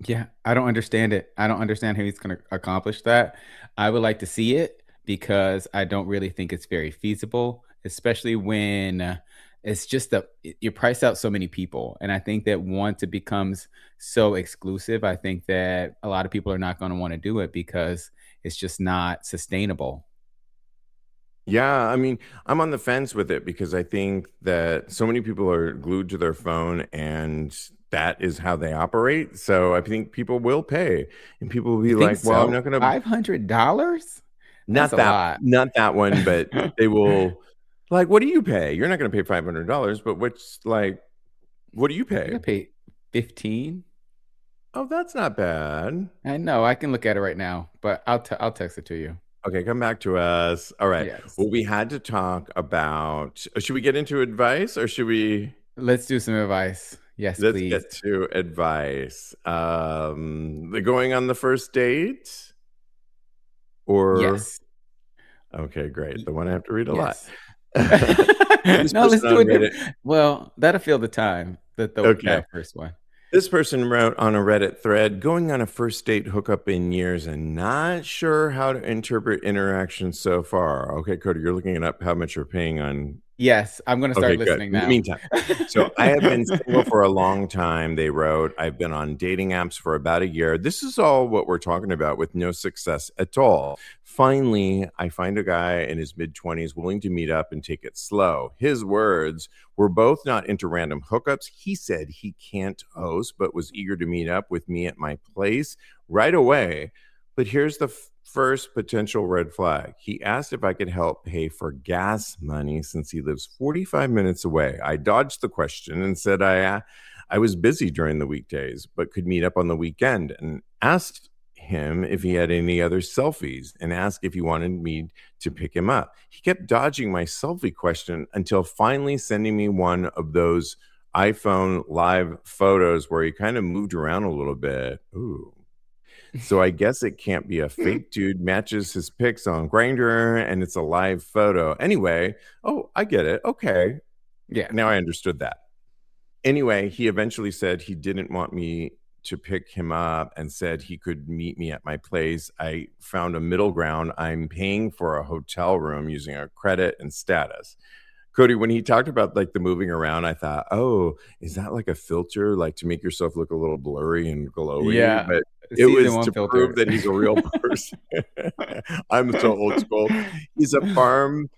Yeah, I don't understand it. I don't understand how he's going to accomplish that. I would like to see it because I don't really think it's very feasible, especially when it's just that you price out so many people. And I think that once it becomes so exclusive, I think that a lot of people are not going to want to do it because it's just not sustainable. Yeah, I mean, I'm on the fence with it because I think that so many people are glued to their phone and that is how they operate. So I think people will pay and people will You be think like, well, I'm so? not going to, $500? That's a lot. not that one, but they will like, what do you pay? You're not going to pay $500, but what's like, what do you I pay? got paid 15. Oh, that's not bad. I know. I can look at it right now, but I'll text it to you. Okay, come back to us. All right. Yes. Well, we had to talk about, should we get into advice or should we? Let's do some advice. Yes, Let's please. get to advice. The going on the first date or Yes. okay, great. The one I have to read a lot. Yes. This No, let's person do on it. Reddit. Well, that'll fill the time. Okay. That first one. This person wrote on a Reddit thread, going on a first date hookup in years and not sure how to interpret interactions so far. Okay, Cody, you're looking it up how much you're paying on. Yes, I'm gonna Okay, start good. listening In the now. meantime, so I have been single for a long time, they wrote. I've been on dating apps for about a year. This is all what we're talking about with no success at all. Finally, I find a guy in his mid 20s willing to meet up and take it slow. His words, we're both not into random hookups. He said he can't host, but was eager to meet up with me at my place right away. But here's the first potential red flag. He asked if I could help pay for gas money since he lives 45 minutes away. I dodged the question and said I was busy during the weekdays, but could meet up on the weekend, and asked him if he had any other selfies and asked if he wanted me to pick him up. He kept dodging my selfie question until finally sending me one of those iPhone live photos where he kind of moved around a little bit. Ooh. So I guess it can't be a fake dude matches his pics on Grindr and it's a live photo. Anyway, oh, I get it. Okay. Yeah. Now I understood that. Anyway, he eventually said he didn't want me to pick him up and said he could meet me at my place. I found a middle ground. I'm paying for a hotel room using a credit and status. Cody, when he talked about like the moving around, I thought, oh, is that like a filter, like to make yourself look a little blurry and glowy? Yeah. But it Season was 1 to prove filter. that he's a real person. I'm so old school. He's a farm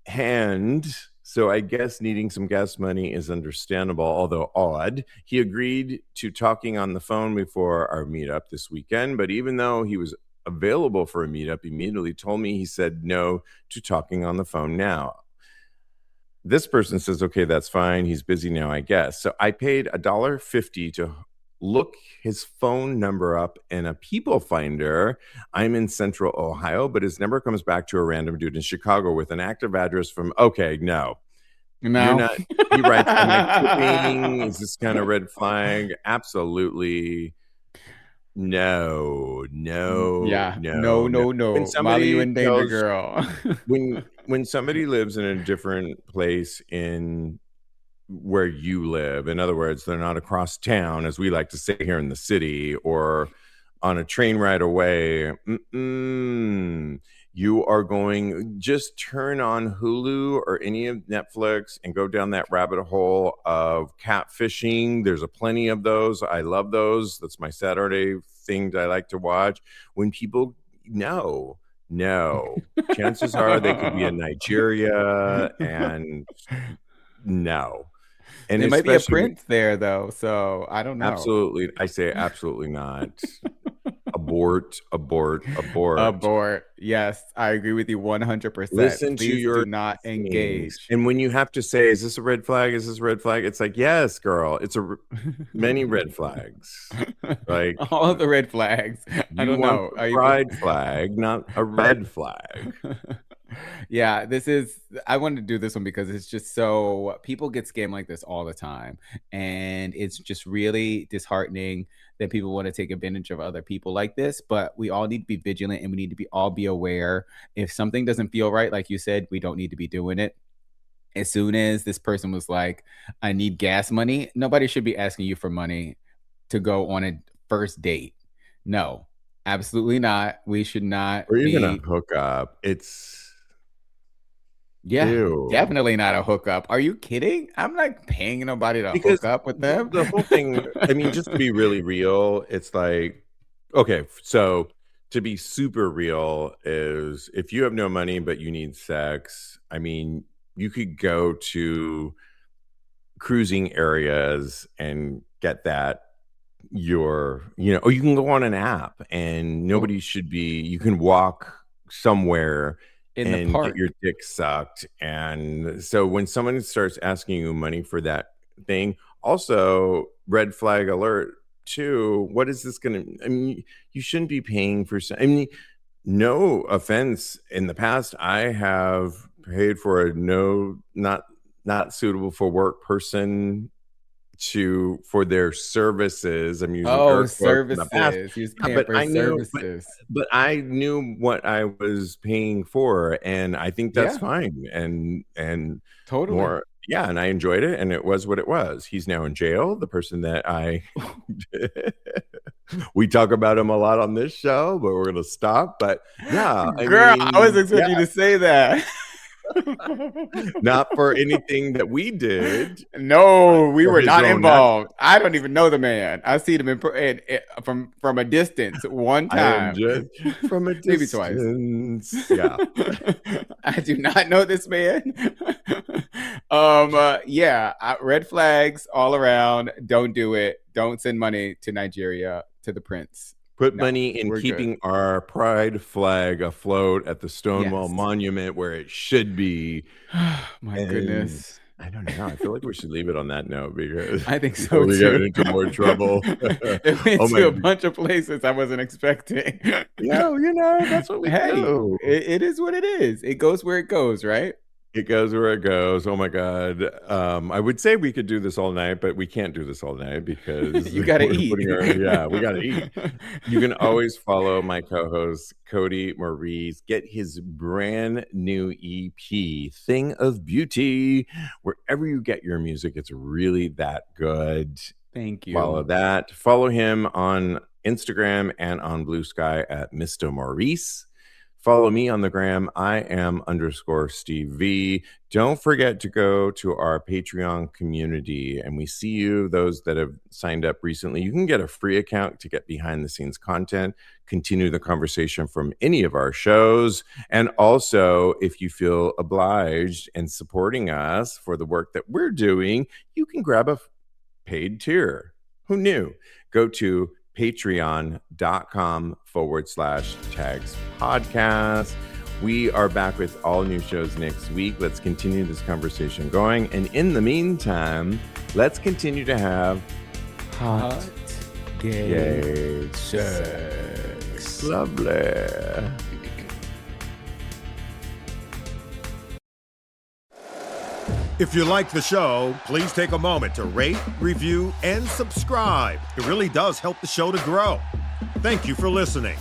hand. So I guess needing some gas money is understandable, although odd. He agreed to talking on the phone before our meetup this weekend, but even though he was available for a meetup, immediately told me he said no to talking on the phone now. This person says, okay, that's fine. He's busy now, I guess. So I paid $1.50 to look his phone number up in a people finder. I'm in central Ohio, but his number comes back to a random dude in Chicago with an active address from, okay, no, you're No. not. He writes, am I tripping? Is this kind of red flag? Absolutely. No, no, Yeah. No, no, no. no, When no. Molly, you somebody in danger, tells girl. when somebody lives in a different place in where you live, in other words, they're not across town, as we like to say here in the city, or on a train ride away. You are going, just turn on Hulu or any of Netflix and go down that rabbit hole of catfishing. There's a plenty of those. I love those. That's my Saturday thing that I like to watch. When people no, no, chances are they could be in Nigeria and no. And There might be a especially prince there though, so I don't know. absolutely, I say absolutely not. Abort, abort, abort. Abort. Yes, I agree with you 100%. Listen to Please your do not instincts. engage. And when you have to say, is this a red flag? Is this a red flag? It's like, yes, girl, it's many red flags. Like All of the red flags. I you don't want know. the Are you pride flag, not a red flag. Yeah, I wanted to do this one because it's just so people get scammed like this all the time. And it's just really disheartening that people want to take advantage of other people like this. But we all need to be vigilant and we need to all be aware. If something doesn't feel right, like you said, we don't need to be doing it. As soon as this person was like, I need gas money, nobody should be asking you for money to go on a first date. No, absolutely not. We should not Or even a be. hookup. It's Yeah, ew. definitely not a hookup. Are you kidding? I'm not paying nobody to Because hook up with them. the whole thing, I mean, just to be really real, it's like, okay, so to be super real is if you have no money but you need sex, I mean, you could go to cruising areas and get that or you can go on an app and Oh, nobody should be, you can walk somewhere in the and get your park. dick sucked. And so when someone starts asking you money for that thing, also red flag alert too, what is this gonna, I mean, you shouldn't be paying for, I mean, no offense, in the past I have paid for a not suitable for work person for their services. I'm using Oh, air quotes in the past. services. He was Yeah, paying for but services. I knew what I was paying for, and I think that's Yeah, fine. And totally. more, yeah, and I enjoyed it, and it was what it was. He's now in jail. The person that I we talk about him a lot on this show, but we're gonna stop. But yeah, I Girl, I was mean, yeah, expecting you to say that. not for anything that we did, but No, we for were his not own actions. involved. I don't even know the man. I see him from a distance one I am time, just from a maybe twice. distance. Yeah. I do not know this man. Yeah, red flags all around. Don't do it. Don't send money to Nigeria to the prince. Put No, money in we're good. keeping our pride flag afloat at the Stonewall Yes. Monument where it should be. My And goodness. I don't know. I feel like we should leave it on that note because I think before so we get too. into more trouble. It went Oh my, to a bunch of places I wasn't expecting. that's what we Hey, do. it is what it is. It goes where it goes, right? It goes where it goes. Oh my God. I would say we could do this all night, but we can't do this all night because You gotta we're eat. putting we got to eat. You can always follow my co-host, Cody Maurice, get his brand new EP, Thing of Beauty, wherever you get your music. It's really that good. Thank Follow you. that. Follow him on Instagram and on Blue Sky at Mr. Maurice. Follow me on the gram. I am _Steve V. Don't forget to go to our Patreon community. And we see you, those that have signed up recently. You can get a free account to get behind the scenes content, continue the conversation from any of our shows. And also, if you feel obliged and supporting us for the work that we're doing, you can grab a paid tier. Who knew? Go to patreon.com/tags podcast. We are back with all new shows next week. Let's continue this conversation going. And in the meantime, let's continue to have Hot gay sex. Lovely. If you like the show, please take a moment to rate, review, and subscribe. It really does help the show to grow. Thank you for listening.